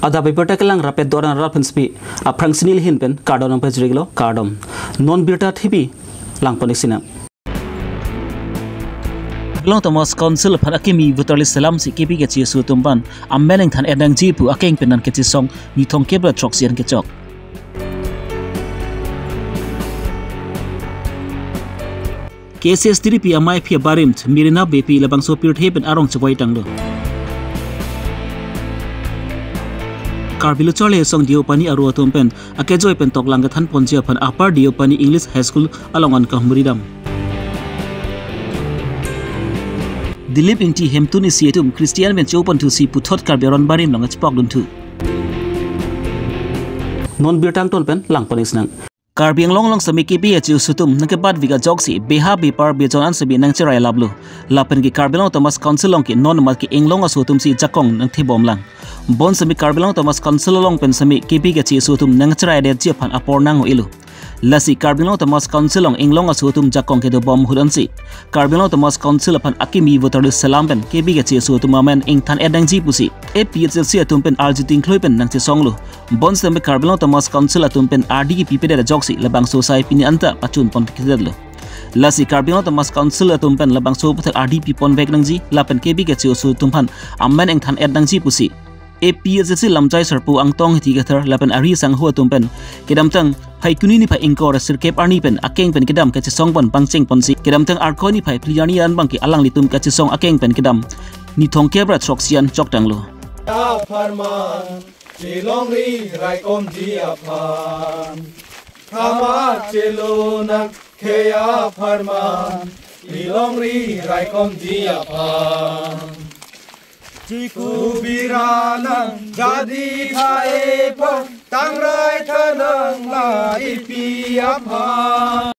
Ada Abirta kelang rapet doran rapen spi aprang sinil hin pen kardon pes reglo kardom non birta thibi lang ponisina Long Thomas Council pan akimi votali salam si kipi ke chi su tumban ambeneng than edang ji pu akeng penan ke chi song ni thong kebra troxian ke chok KCS TDP amai phia barimt mirina BP labang so pir theben arong chwai tanglo Karbi Longri song dio pani aru atumpen akejoy pen tok lang than ponjia pan upper dio pani English High School alongan kahmuridam Dilip inti hemtuni sietum Christian men chopan tu si puthot karberon barim long chpok dun tu non birtang ton pen lang ponis nang Karbi long sami ki bi chu sutum nang ke bad viga joksi beha bi par be jonan sabi nang chirai lablu lapen ki Karbi Long Thomas Council long ki non mat ki englong asutum si jakong nang thibom lang bon sami Karbi Long Thomas Council long pen sami ki bi ke chi sutum nang chirai de chi phan apor nang ho ilu Lasi Karbi Long Thomas Council long englong asutum jakong ke do bom hudan si Karbi Long Thomas Council phan akimi voter salam pen ke bi ke chi sutum amen ing than edang ji pusi APHLC atum pen arjiting kloi pen nang chi songlu bon sami Karbi Long Thomas Council atum pen RD ki pipede da joksi labang sosai pini anta pachun pon kidadlo Lasi Karbi Long Thomas Council atum pen labang so puthak RD pi pon vek nang ji lapen ke bi ke chi sutum phan amen ing than edang ji pusi APHLC lamjai serpu angtong hiti gathar lapen ari sang ho atum pen kedam tang Hai kuni ni phai ingkor sirkep arni pen akeng pen kedam ka chisong pon pangcheng ponsi kedam tang arkoi ni phai priyani an bang ki alang litum ka chisong akeng pen kedam ni thong kebra troxian chokdang lo ya farman Longri raikom ji aphan khama chelona kheya farman Longri raikom ji aphan Jiku biralang jadi thae pa tangrai thanang lai pi aphan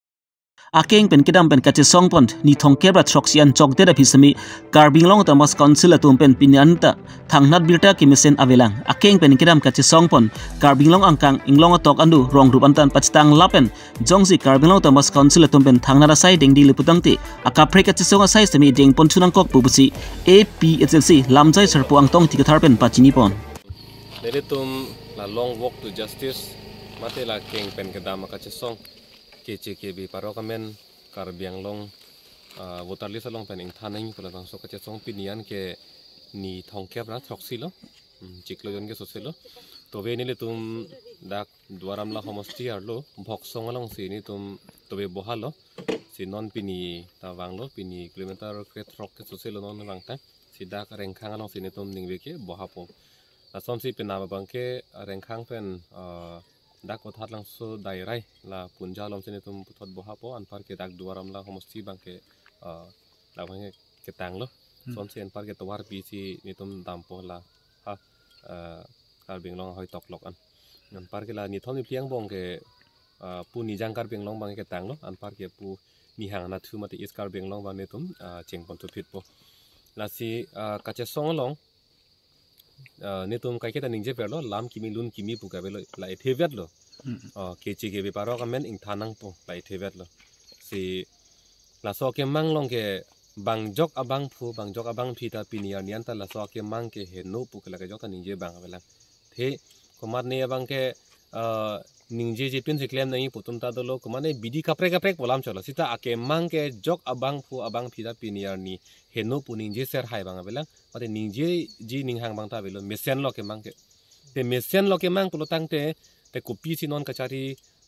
Akeng pen kedam pen kache song pon ni thong kebra troxian chok de da phisami Karbi Long Thomas Council atum pen pinanta thangnat birta kimisen avelang akeng pen kedam kache song pon Karbi Long angkang inglong tok andu rong rupantan pachtang lapen jongsi Karbi Long Thomas Council atum pen thangnara sai dengdi liputangti akapre kache song sai sami deng pon chunang kok bubusi APHLC lamjai serpu angtong tikathar pen pachini pon Nelitum la long walk to justice mate la keng pen kedam kache song KCKB parokamen Karbi Long voter list long pen ing thanang pula bang so kache song pinian ke ni thongkep na troxi lo chiklo jon ke soselo to ve ni le tum dak dwaram la homosti arlo bhok song along si ni tum to ve bohalo si non pini ta wanglo pini kilometer ke trok ke soselo non bang ta si dak rengkhang along si ni tum ningbe ke bohapo la som si pina bang ke rengkhang pen dak othat lang so dairai la punja lom sini tum puthot bohapo anpar ke dak duaram la homosti bang ke la bang ke tanglo son sen par ke tawar pi si ni tum dampo la ha Karbi Long hoi tok lok an par ke la ni thon ni pliang bong ke pu ni jang Karbi Long bang ke tanglo an par ke pu ni hang na thu mate is Karbi Long bang ni tum cheng pon tu phit po la si kache song long ni tum kai ke ta ningje perlo lam kimi lun kimi pu ka belo la ethevet lo KCKB paro kamen ing thanang po la ethevet lo si la so ke mang long ke bang jok abang phi ta piniar nian ta la so ke mang ke he no pu la ka jok ta ningje bang bela the komar ne abang ke ningje je pin se claim nai putum ta dolo komane bidi kapre bolam chola sita ake mang ke jok abang phi ta piniar ni he no pu ningje ser hai bang bela mate ningje ji ninghang bang ta belo mesen lo ke mang ke te mesen lo ke mang pulo tang te kopi si non kachari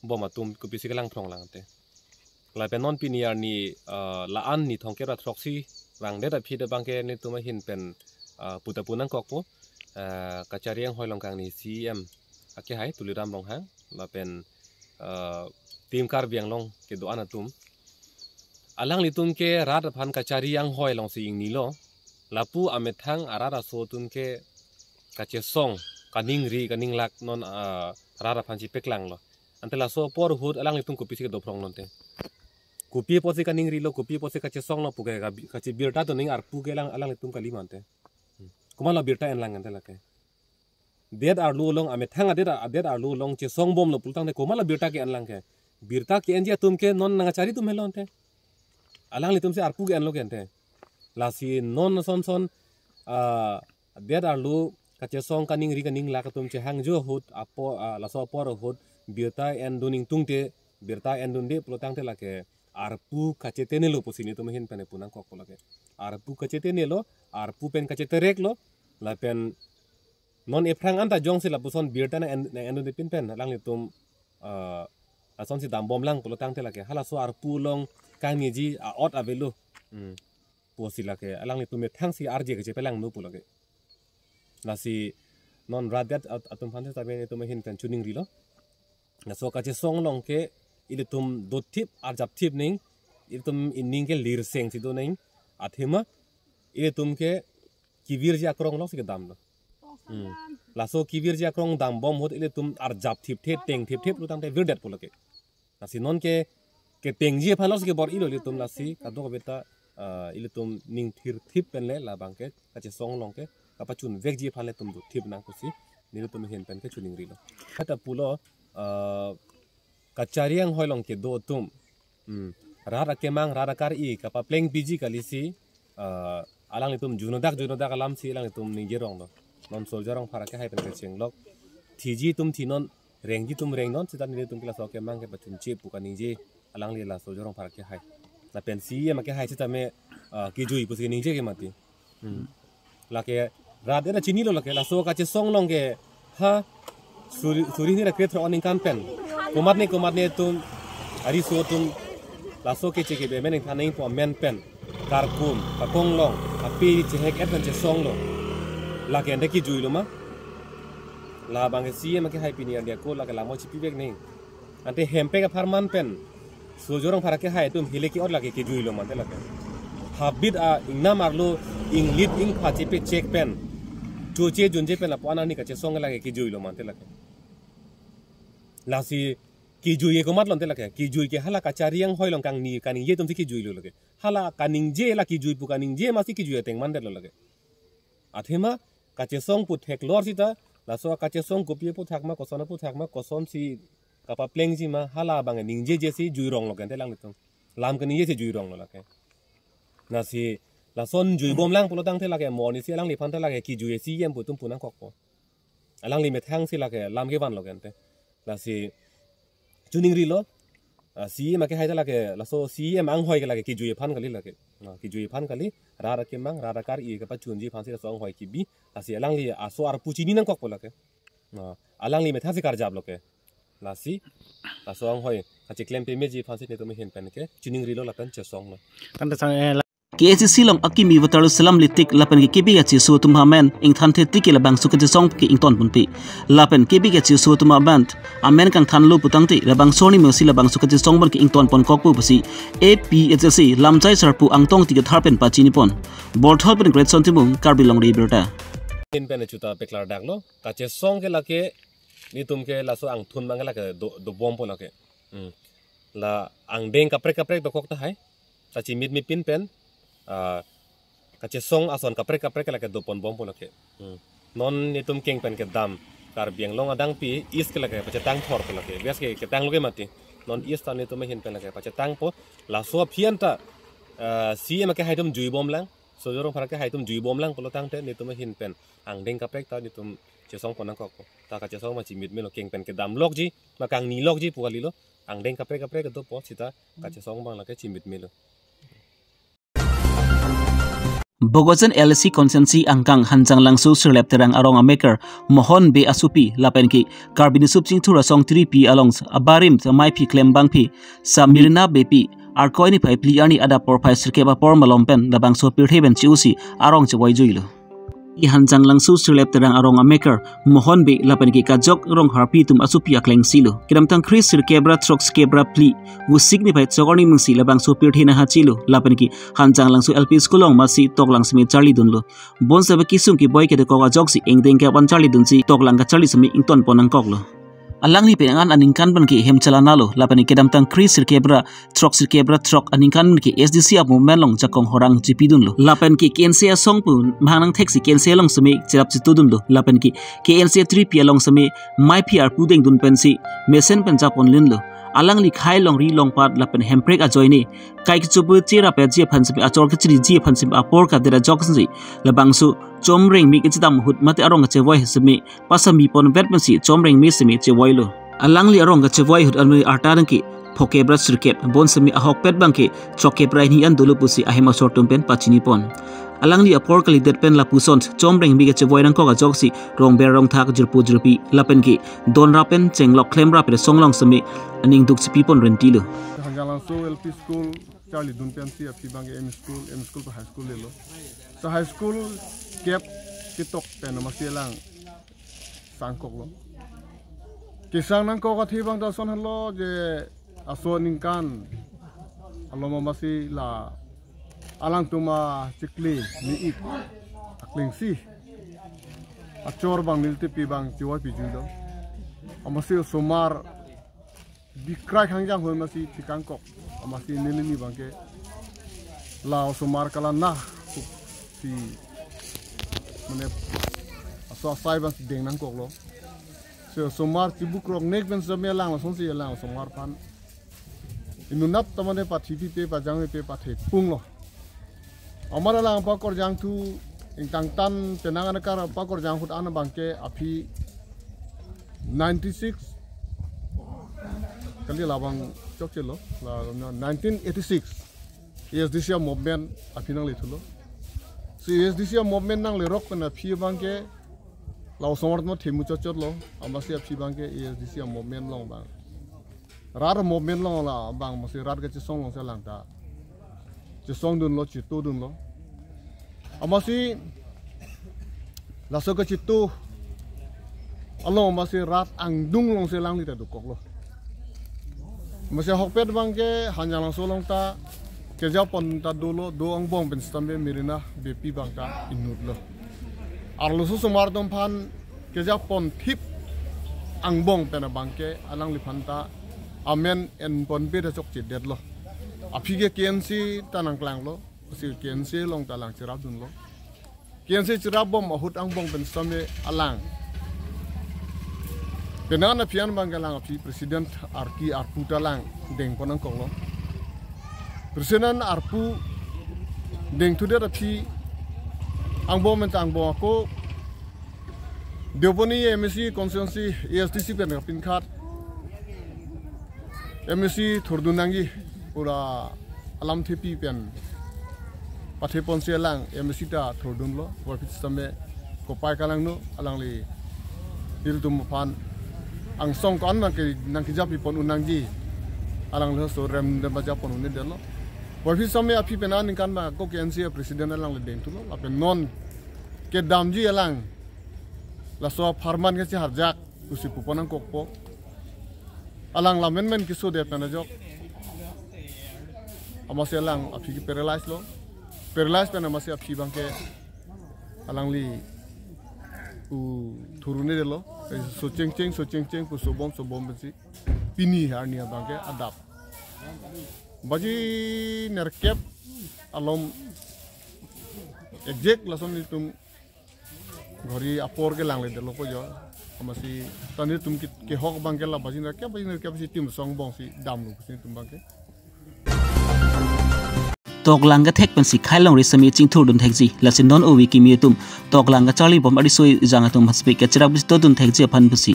bomatum kopi si kelang prong lang te la penon piniar ni la an ni thongkera troxi wang de da phi de bangke ni tuma hin pen puta punang kok po kachariang hoilong kang ni CM ake hai tuliram long hang la pen tim Karbi Long ke do anatum alang litum ke rat phan kachariang hoilong si ing ni lo lapu amethang arara so tum ke kache song kaning ri kaning lak non rara phan chi peklang lo antela so por hut alang litum kopi si ke do prong non te kopi posi kaning ri lo kopi posi kache song lo puge kache birta to ning ar puge lang alang litum kali mante kumala birta en lang antela ke dead ar lu long ame thanga dead ar lu long che song bom lo pultang de kumala birta ke en lang ke birta ke enja tum ke non nanga chari tum helon te alang litum se ar puge en lo ke ente la si non son dead ar lu kache song kaning ri kaning la katum che hang jo hut apo la so por hut birta en duning tungte birta en dunde plotang te la ke arpu kache tenelo posini tum hin pen punang kok pola ke arpu kache tenelo arpu pen kache terek lo la pen non eprang anta jong sila puson birta na en dunde pin pen lang ni tum ason si dam bom lang plotang te la ke hala so arpu long kang ji a ot avelu posila ke alang ni tum thang si arje ke pelang nu pola ke nasi non radat atum phan ta ben tum hin pen tuning ri lo na so kache song long ke ilitum do tip arjap tip ning ilitum inning ke lir seng si do ning athema ilitum ke kivir ji akrong lo si ke dam lo la so kivir ji akrong dam bom hot ilitum arjap tip the teng tip tip lu tam te virdat polo ke nasi non ke teng ji phan lo si ke bor ilo ilitum nasi kado ko beta ilitum ning thir tip pen le la bang ke kache song long ke kapachun vek ji phan le tum do tip nang ko si ilitum hin pen ke chuning ri lo kata pulo kacariang hoilong ke do tum rara kemang rara kar I kapa pleng biji kalisi alang itum junodak alam si alang itum ninggerong do non soljarong para ke hai pen ke lok thiji tum thinon rengji tum reng non sitan ni tum kila so kemang ke patun che puka ningje alang li la soljarong para ke hai la pen si ma ke hai sita me ki jui pus ke ningje ke mati la ke rade na chini lo la ke la so ka che song long ke ha suri ni ra ke thro oning kan pen komat ne tum ari so tum la so ke che ke be men thaning po men pen karkum ka kong long api che hek et che song lo la ke nde ki jui lo ma la bang si ma ke hai pini dia ko la ke la mo chi pi bek ning ante hempe ka farman pen so jorong phara ke hai tum hile ki or la ke jui lo ma te la ke habit a ingna marlo ing lit ing pha che pe check pen chu che jun je pen la pana ni ka che song la ke jui lo ma te la ke la si ki jui ko mat lon te la ke ki jui ke hala ka chariang hoilong kang ni kaning ye tum ki jui lo ke hala kaning je la ki jui pu kaning je ma si ki jui teng man de lo ke athema ka che song pu thek lor si ta la so ka che song gopi pu thak ma ko son si ka pa pleng ji ma hala bang ning je si jui rong lo ke te lang ni tum lam ka ni ye si jui rong lo la ke na si la son jui bom lang pu lo tang te la ke mo ni si lang li phan te la ke ki jui si yem pu tum pu nang kok po alang li me thang si la ke lam ke van lo ke te la si tuning ri lo si ma ke hai la ke la so si em ang hoi ke la ke ki jui phan kali la ke ki jui phan kali ra ke mang ra kar I ke pa chun ji phan si la so ang hoi ki bi la si alang li a so ar pu chi ni nang kok po la ke alang li me thang si kar jab lo ke la si la so ang hoi ka che klem pe me ji phan si ne to me hen pen ke tuning ri lo la pen che song lo kan ta sang KAC silong akimi wataru salam litik lapen ki kibi gachi su tum hamen ing than the tiki la bang su ke song ki ing ton punpi lapen kibi gachi su tum band amen kang than lu putang ti la bang soni me si la bang su ke song ban ki ing ton pon kok pu pasi APHC lamchai sarpu ang tong ti ke tharpen pa chini pon bor thol pen great sontimung Karbi Longri Abirta in pen chuta peklar dak lo ka che song ke la ke ni tum ke la so ang thun mang la ke do bom pon la ke la ang deng kaprek do kok ta hai ta chi mit mi pin pen kache song ason kaprek la ke do pon bom pon ke non ni tum keng pen ke dam kar biang long adang pi is ke la ke pache tang thor la ke bes ke tang lo ke mati non is ta ni tum hin pen la ke pache tang po la so phian ta si ma ke hai tum jui bom lang so jorong phara ke hai tum jui bom lang polo tang te ni tum hin pen ang deng kaprek ta ni tum che song pon ko ta ka che song ma chi mit me lo keng pen ke dam lok ji ma kang ni lok ji pu li lo ang deng kaprek do po sita ka che song bang la ke chi mit me lo Bogojan LC Consensi angkang hanjang langsu sirlep terang arong maker mohon be asupi lapen ki karbini subjing thura song 3p along abarim mai pi klem bang pi sa mirina bepi arkoi ni phai pli ani ada por phai sirke ba por malompen labang so pirtheben chiusi arong chwai juilo I hanjang langsu sirlep terang arong maker mohon be lapen ki kajok rong harpi tum asupi akleng silo kidamtang Chris sirkebra trox kebra pli wu signify chogoni mungsi labang so pirthina hachilo lapen ki hanjang langsu LP skulong masi toklang smi Charlie dunlo bon sabe kisung ki boy ke de ko jok si engdeng ke ban Charlie dunsi toklang ka Charlie smi ington ponang koklo alang li pengan aningkan ban ki hem chalana lo lapani kedam tang Chris sirkebra truck aningkan ki SDC apu melong jakong horang jipidun lo lapan ki KNC song pu manang taxi KNC long sami chirap chitudun lo lapan ki KNC 3p long sami my PR pudeng dun pensi mesen penjapon lin lo alang li khai long ri long pat lapan hemprek a joini kai ki chupu chira pe je phansip a chor ki chiri je phansip a por ka dera joksin ji labangsu chomring mi kichitam hut mate arong che voi semi pasami pon vetmansi chomring mi semi che voi lo alangli arong che voi hut almi artarangki phoke bra sirkep bon semi ahok pet bangki choke prai ni an dulupusi ahema sortum pen pachini pon alangli apor kali det pen lapuson chomring mi che voi rang ko ga joksi rong ber rong thak jirpu jirpi lapen ki don rapen chenglok khlem ra pe songlong semi aning duk chi pipon renti lo hanjalang so LP school Charlie Dunpian si api bang M school to high school lelo so high school kep kitok pen masih lang sangkok lo kisang nang ko ka thibang da son halo je aso ningkan alo masih la alang tuma cikli ni ik akling si acor bang nilti pi bang jiwa pi judo masih somar dikrai hangjang hoi masih tikangkok masih nilini bangke lao somar kala nah si mane aso sai bang deng nang kok lo so somar tibuk rok nek ben samya lang son si lang somar pan inunap tamane pa thipi pe pa jang pe pa the pung lo amara lang pa kor jang tu ingtang tan penangan kar pa kor jang hut an bangke api 96 kali labang chok chelo la 1986 ESDC movement apinang litulo si ESDC movement nang le rock na phi bangke law somart mo thimu chot lo amasi phi bangke ESDC movement long bang rar movement long la bang masi rar ke song long sa lang ta chi song dun lo chi tu dun lo amasi la so ke chi tu along masi rat ang dung long se lang li ta du kok lo masih hokpet bangke hanya langsung long ta kerja pon ta dulu doang bong ben stambe mirina bepi bangka inut lo arlo su sumar dom pan kerja pon tip ang bong pena bangke alang lipanta amen en pon be da chok chit det lo apige kensi tanang klang lo si kensi long talang chirap dun lo kensi chirap bom ahut ang bong ben stambe alang penana pian banggalang api presiden arki arpu talang deng ponang konglo presiden arpu deng tude api angbo menta angbo ako deoponi MSC konsensi ESTC pen pin khat MSC thurdunangi pura alam thepi pen pathe ponse lang MSC ta thurdun lo warpit same kopai kalang no alang li hiltum pan ang song kon nang kijapi pon unangji alang lo so rem de baja pon unin delo warfi same api penan kan ma ko KNC president alang le deng tulo apen non ke damji alang la so farman ke si harjak usi puponang kokpo alang la men kiso de penajok amase alang api ki paralyze pena masih api bangke alang li u turune delo so cheng cheng pu sobom besi pini harnia bangke adap baji nerkep alom exact lason tum gori apor ke lang le delo ko jo amasi tani tum ke hok bangke la baji nerkep si tim song bong si dam lu si tum bangke toklanga thek pen si khailong resami chingthur dun thekji lasin non owi ki miutum toklanga charli bom adi soi jangatum haspe ke chirak bis to dun thekji phan busi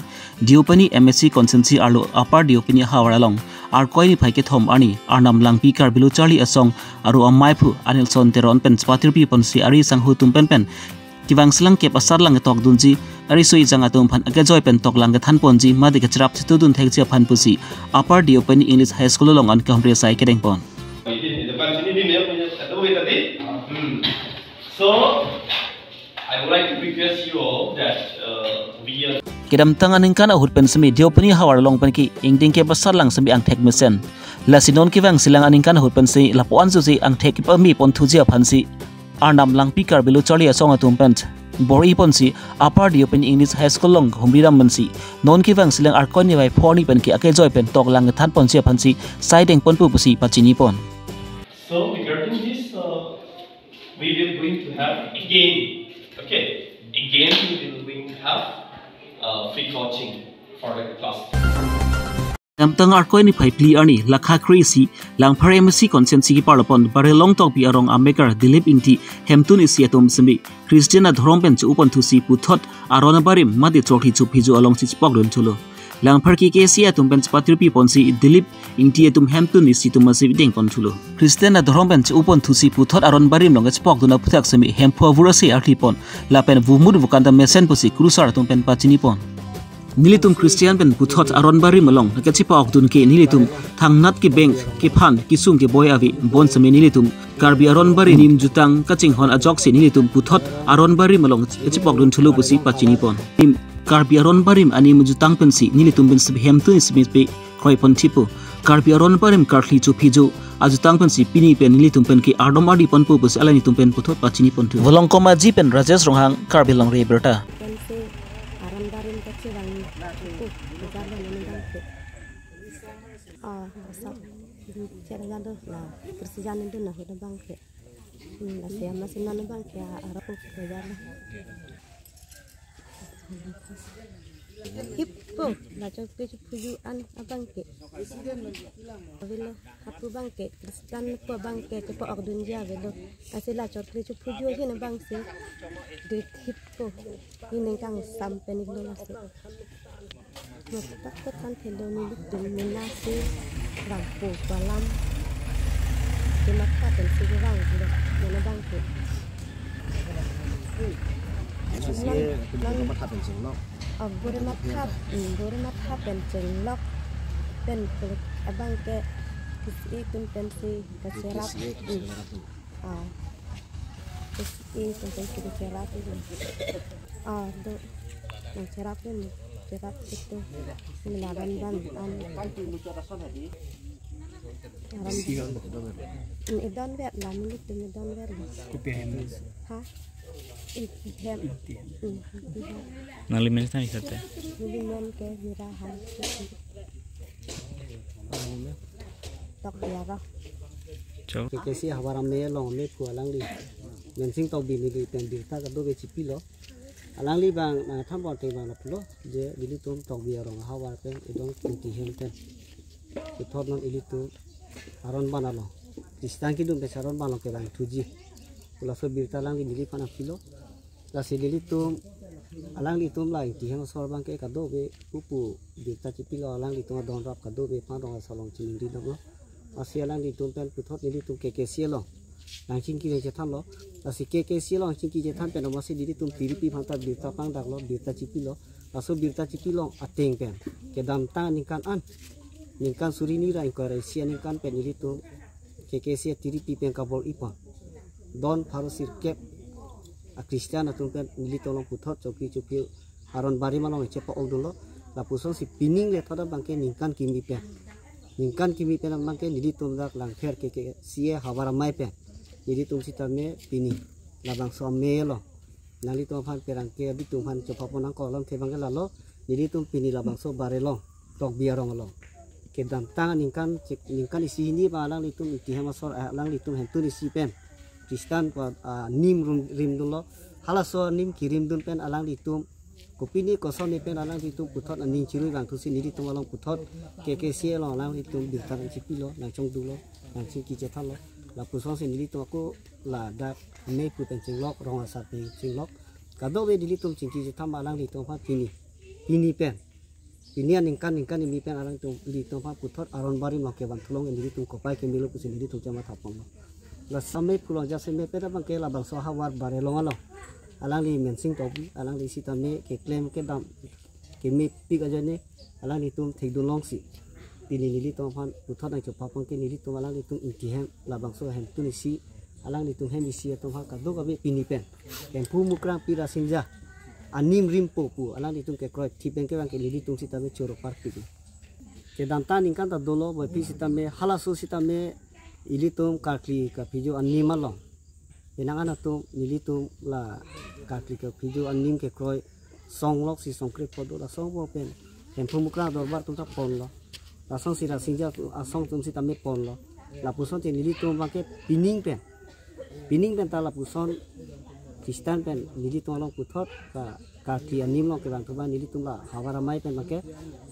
diopani MSC consensi arlo upper diopani hawara long ar koini phaike thom ani arnam langpi karbilu charli asong aru amaipu anilson teron pen spatir pi pon si ari sanghu tum pen kiwang slang ke pasar lang tok dunji ari soi jangatum phan age joy pen toklanga than ponji madi ke chirak to dun thekji phan busi upper diopani English high school long an kamre sai kedeng pon So, I would like to request you all that we are Kedam tangan ingkan ahut pen semi diopani hawar long pen ki ingding ke pasar lang semi ang thek mesen lasinon ki wang silang aningkan ahut pen si lapuan su si ang thek pa mi pon thujia phansi arnam lang pikar bilu charli asong atum pen bori pon si upper diopani English high school long humbiram mansi non ki wang silang arkon ni bai phoni pen ki ake joy pen tok lang than pon si phansi sideng pon pu pusi pachini pon. So regarding this we will going to have again we will going to have free coaching for the class. Tang arkoi ni phai pli ani lakha krisi lang pharemasi consensi ki parlopon bare long tok bi arong amekar dilip inti hemtun isi atom semi Christiana dhrom pen chu upon thusi puthot arona barim madi chokhi chu phiju along si spok don chulo lang phar ki kesi atom pen patri pi ponsi dilip inti atom hemtun isi tum masi ding pon chulo Christiana dhrom pen chu upon thusi puthot aron barim long spok duna puthak semi hemphua vurasi arklipon lapen vumud vukanta mesen posi krusar atom pen pachini pon Nilitum Christian pen puthot aron bari malong nakachipa okdun ke nilitum thangnat ki bank ki phan ki sung ki boy avi bon sami nilitum Karbi aron bari nim jutang kaching hon ajok se nilitum puthot aron bari malong kachipa okdun thulu pusi pachini pon nim Karbi aron barim ani mujutang pensi nilitum ben sib hemtu ismi pe khoi pon thipu Karbi aron barim karthli chu phiju ajutang pensi pini pen nilitum pen ki ardom adi pon pu pus alani tum pen puthot pachini pon thu volong koma ji pen Rajesh Ronghang Karbi Longri Abirta Persianan itu nah udah bangke, saya masih nana bangke arah kerja Hippo, baca pujuan abangke. Velo hapu bangke, Kristen po bangke ke po ordun ja velo. Asila cor puju aja na bangse. Dit hippo, ini kang sampai ni lo nasi. Tak kan telo ni dum nasi, rampu balam. Cuma kapan sih orang tu, mana bangke. Boleh mathap penceng lok pen abang ke kisi pun pensi keserap kisi pun pensi keserap itu do yang serap itu serap itu melawan dan idon ber lah milik tu idon ber ha Nalimen tadi kata. Nalimen ke virahan. Tak biara. Jauh. Kesi hawaram me long me ku alang li. Mensing tau bini di pendirta kado be cipilo. Alang li bang thambon te bang laplo je bili tum tau biara hawar pen idong kunti henten. Kithot non ilitu aron banalo. Kristen ki dum be saron banalo ke bang tuji. Kula so birta lang di pana kilo. Lasi lilitum alang litum lai ti hang sor bang ke kado be pupu birta cipilo alang litum don rap kado be pa dong salong chin di dong asi alang litum pen puthot lilitum ke sielo nang chin ki je tham lo lasi ke sielo chin ki je tham pen masi lilitum tiripi phanta birta pang dak lo birta cipilo laso birta cipilo ateng pen ke dam ta ningkan an ningkan surini ra ko re sia ningkan pen lilitum ke sia tiripi pen kabol ipon don pharosir kep a Kristen atau pen nilitolong puthot coki aron bari malong cepa ogdolo la puson si pining le thoda bangke ningkan kimi pen bangke nilitum dak lang pher ke sie hawara mai pen nilitum si tame pini la bang so melo nalitum phan perang ke bitum phan cepa ponang kolom ke bangke lalo nilitum pini la bang so barelong tok biarong lo ke dam tang ningkan isi ini balang litum itihama sor lang litum hentu isi pen Kristen ko nim rim dulu, halaso nim kirim dun pen alang ditum, kopini koson ni pen alang ditum puthot aning ciru bang tusi ni ditum alang puthot keke sie lo alang ditum birtar cipilo nang cong dulu nang cingki cetan lo, la puson si ni ditum aku la dak me pu pen cinglok rong asap pen cinglok, kado be di ditum cingki cetan alang ditum pa pini pen, pini ningkan ni pen alang ditum pa puthot aron bari make bang tulong ni ditum kopai ke milo pusi ni ditum cama thapong lo. La sampai pulang jasa me pera bang ke la bang so hawar bare long alo alang li mensing tobi alang li sita me ke claim ke dam ke me pik aja ne alang li tum thei long si pini li tom phan puthot nang chopa pang ke li tum alang li tum inti hem la bang so hem tu ni si alang li tum hem isi tom ha ka do ka be pini pen pen pu mukrang pira sinja anim rim pu alang li tum ke kroi thi pen ke bang ke li tum sita me choro par pi ke dam ta ning kan ta dolo bo pi sita me halasu sita me ilitum kakli ka pijo anim malong inangan atum ilitum la kakli ka pijo anim ke kroi song lok si song krip podo la song bo pen pumukra dorbar tum ta pon lo la song si ra sinja asong tum si tame pon lo la puson tin ilitum bangke pining pen ta la puson Kristen pen ilitum long puthot ka kaki anim lo ke bang tu bang nili tumla hawaramai pen bang ke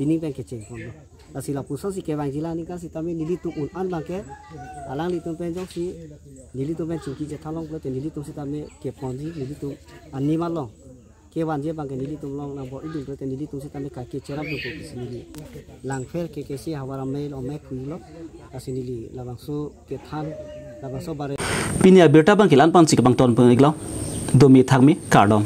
ini bang ke ceng pon lo asila pusong si ke bang jila ni kan si tami nili tum un an bang ke alang li tum pen jong si nili tum pen cingki je thalong lo te nili tum si tami ke pon ji nili tum anim lo ke wan je bang ke nili tum long nang bo idung lo te nili tum si tami kaki cerap lo ko sini lang fer ke si hawaramai lo me pui lo asini li labang so ke than labang so bare Pini Abirta bang kilan pan sik bang ton pengiglaw domi thakmi kardom